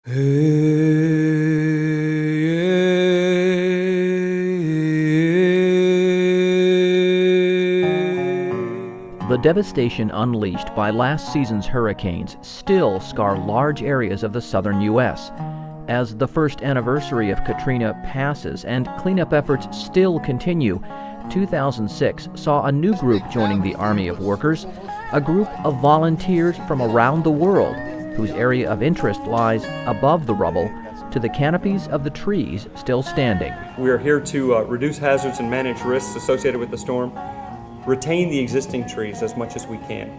The devastation unleashed by last season's hurricanes still scar large areas of the southern U.S. As the first anniversary of Katrina passes and cleanup efforts still continue, 2006 saw a new group joining the Army of Workers, a group of volunteers from around the world whose area of interest lies above the rubble to the canopies of the trees still standing. We are here to reduce hazards and manage risks associated with the storm, retain the existing trees as much as we can,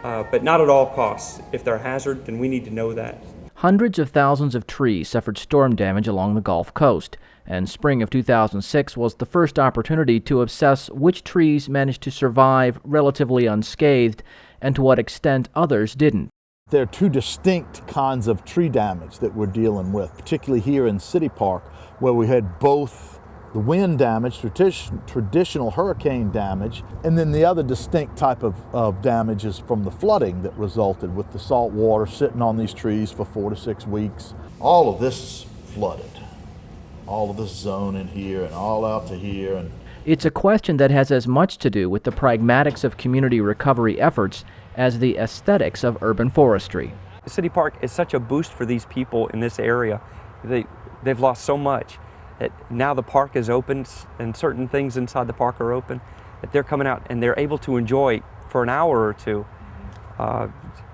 but not at all costs. If they're a hazard, then we need to know that. Hundreds of thousands of trees suffered storm damage along the Gulf Coast, and spring of 2006 was the first opportunity to assess which trees managed to survive relatively unscathed and to what extent others didn't. There are two distinct kinds of tree damage that we're dealing with, particularly here in City Park, where we had both the wind damage, traditional hurricane damage, and then the other distinct type of damage is from the flooding that resulted with the salt water sitting on these trees for 4 to 6 weeks. All of this flooded, all of this zone in here and all out to here. And it's a question that has as much to do with the pragmatics of community recovery efforts as the aesthetics of urban forestry. City Park is such a boost for these people in this area. They've lost so much. That now the park is open and certain things inside the park are open, that they're coming out and they're able to enjoy for an hour or two a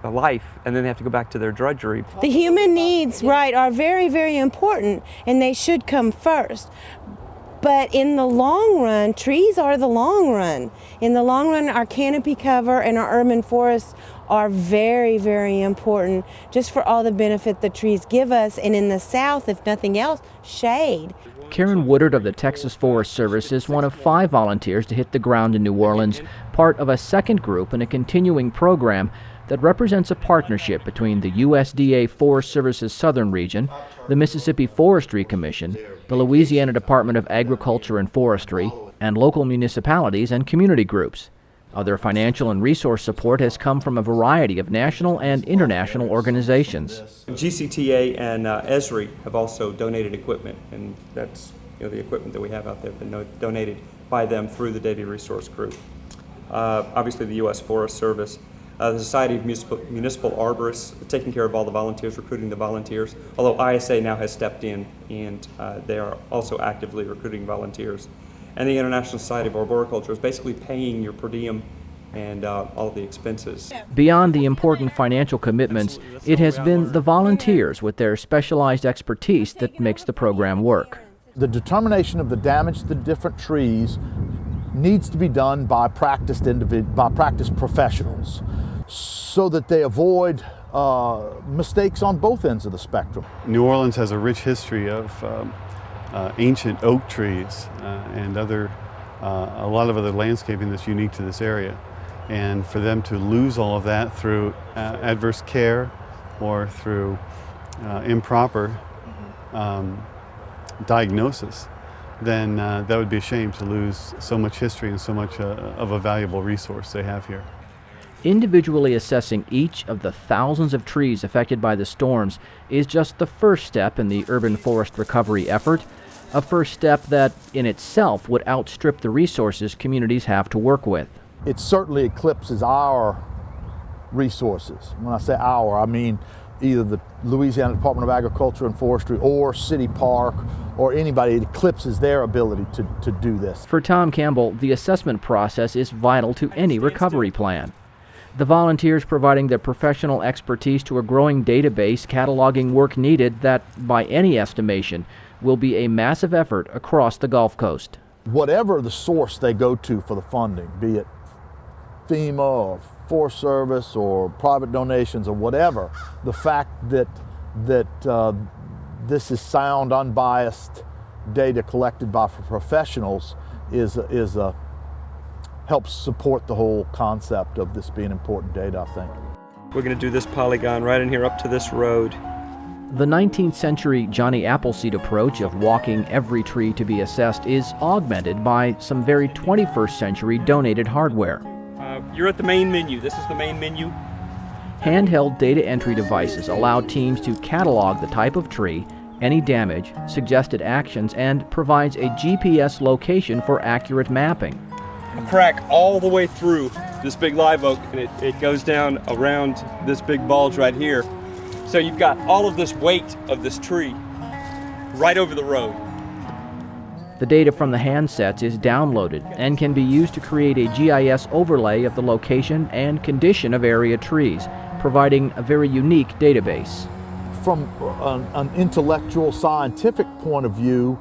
life, and then they have to go back to their drudgery. The human needs, right, are very, very important, and they should come first. But in the long run, trees are the long run. In the long run, our canopy cover and our urban forests are very, very important just for all the benefit the trees give us. And in the South, if nothing else, shade. Karen Woodard of the Texas Forest Service is one of 5 volunteers to hit the ground in New Orleans, part of a second group in a continuing program that represents a partnership between the USDA Forest Service's southern region, the Mississippi Forestry Commission, the Louisiana Department of Agriculture and Forestry, and local municipalities and community groups. Other financial and resource support has come from a variety of national and international organizations. GCTA and Esri have also donated equipment, and that's the equipment that we have out there been donated by them through the Data Resource Group. Obviously the U.S. Forest Service, the Society of Municipal Arborists, taking care of all the volunteers, recruiting the volunteers, although ISA now has stepped in and they are also actively recruiting volunteers. And the International Society of Arboriculture is basically paying your per diem and all the expenses. Beyond the important financial commitments, it has been the volunteers with their specialized expertise that makes the program work. The determination of the damage to the different trees needs to be done by practiced professionals so that they avoid mistakes on both ends of the spectrum. New Orleans has a rich history of ancient oak trees and a lot of other landscaping that's unique to this area. And for them to lose all of that through adverse care or through improper diagnosis, then that would be a shame to lose so much history and so much of a valuable resource they have here. Individually assessing each of the thousands of trees affected by the storms is just the first step in the urban forest recovery effort, a first step that in itself would outstrip the resources communities have to work with. It certainly eclipses our resources. When I say our, I mean either the Louisiana Department of Agriculture and Forestry or City Park or anybody. It eclipses their ability to do this. For Tom Campbell, the assessment process is vital to any recovery plan. The volunteers providing their professional expertise to a growing database cataloging work needed that, by any estimation, will be a massive effort across the Gulf Coast. Whatever the source they go to for the funding, be it FEMA or Forest Service or private donations or whatever, the fact that this is sound, unbiased data collected by professionals helps support the whole concept of this being important data, I think. We're going to do this polygon right in here up to this road. The 19th century Johnny Appleseed approach of walking every tree to be assessed is augmented by some very 21st century donated hardware. You're at the main menu. This is the main menu. Handheld data entry devices allow teams to catalog the type of tree, any damage, suggested actions, and provides a GPS location for accurate mapping. A crack all the way through this big live oak, and it goes down around this big bulge right here. So you've got all of this weight of this tree right over the road. The data from the handsets is downloaded and can be used to create a GIS overlay of the location and condition of area trees, providing a very unique database. From an intellectual, scientific point of view,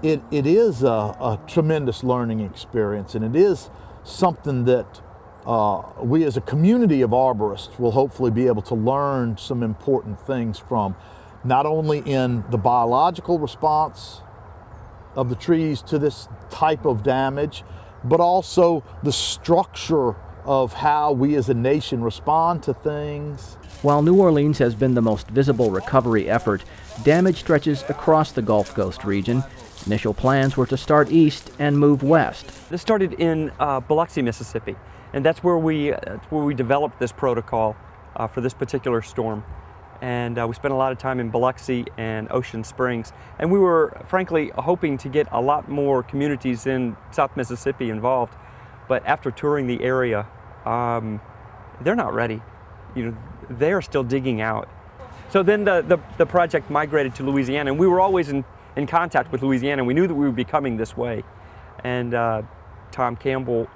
it is a tremendous learning experience, and it is something that we as a community of arborists will hopefully be able to learn some important things from, not only in the biological response of the trees to this type of damage, but also the structure of how we as a nation respond to things. While New Orleans has been the most visible recovery effort, damage stretches across the Gulf Coast region. Initial plans were to start east and move west. This started in Biloxi, Mississippi, and that's where we developed this protocol for this particular storm. And we spent a lot of time in Biloxi and Ocean Springs, and we were frankly hoping to get a lot more communities in South Mississippi involved. But after touring the area, they're not ready. They are still digging out. So then the project migrated to Louisiana, and we were always in contact with Louisiana. We knew that we would be coming this way. And Tom Campbell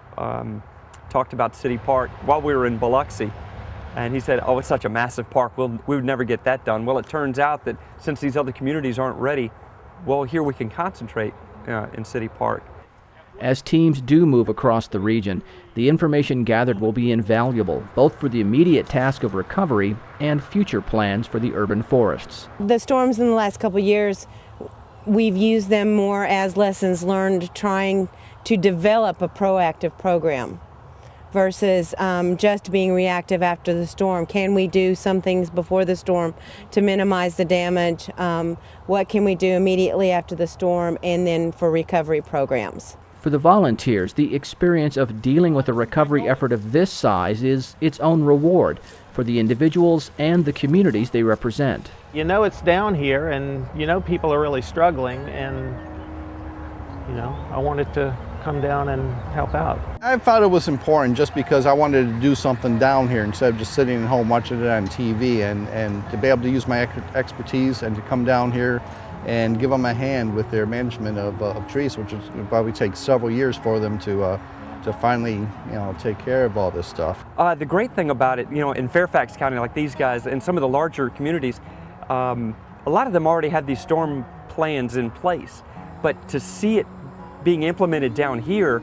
talked about City Park while we were in Biloxi. And he said, oh, it's such a massive park, we would never get that done. Well, it turns out that since these other communities aren't ready, well, here we can concentrate in City Park. As teams do move across the region, the information gathered will be invaluable, both for the immediate task of recovery and future plans for the urban forests. The storms in the last couple of years, we've used them more as lessons learned, trying to develop a proactive program versus just being reactive after the storm. Can we do some things before the storm to minimize the damage? What can we do immediately after the storm, and then for recovery programs? For the volunteers, the experience of dealing with a recovery effort of this size is its own reward for the individuals and the communities they represent. You know it's down here, and you know people are really struggling, and I wanted to come down and help out. I thought it was important just because I wanted to do something down here instead of just sitting at home watching it on TV, and to be able to use my expertise and to come down here and give them a hand with their management of trees, which would probably take several years for them to finally take care of all this stuff. The great thing about it, in Fairfax County, like these guys and some of the larger communities, a lot of them already had these storm plans in place, but to see it being implemented down here,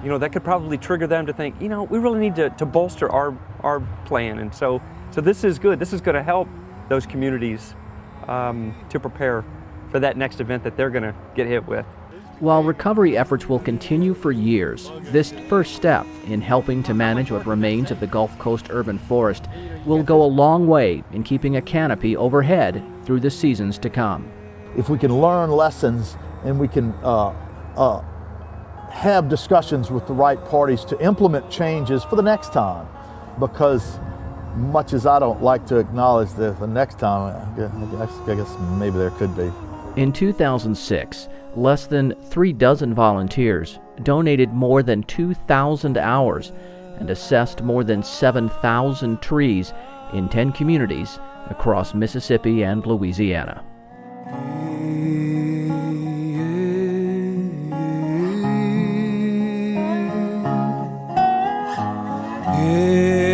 that could probably trigger them to think, we really need to bolster our plan. And so this is good. This is going to help those communities to prepare for that next event that they're going to get hit with. While recovery efforts will continue for years, this first step in helping to manage what remains of the Gulf Coast urban forest will go a long way in keeping a canopy overhead through the seasons to come. If we can learn lessons and we can have discussions with the right parties to implement changes for the next time, because much as I don't like to acknowledge the next time, I guess maybe there could be. In 2006, less than 36 volunteers donated more than 2,000 hours and assessed more than 7,000 trees in 10 communities across Mississippi and Louisiana. Yeah.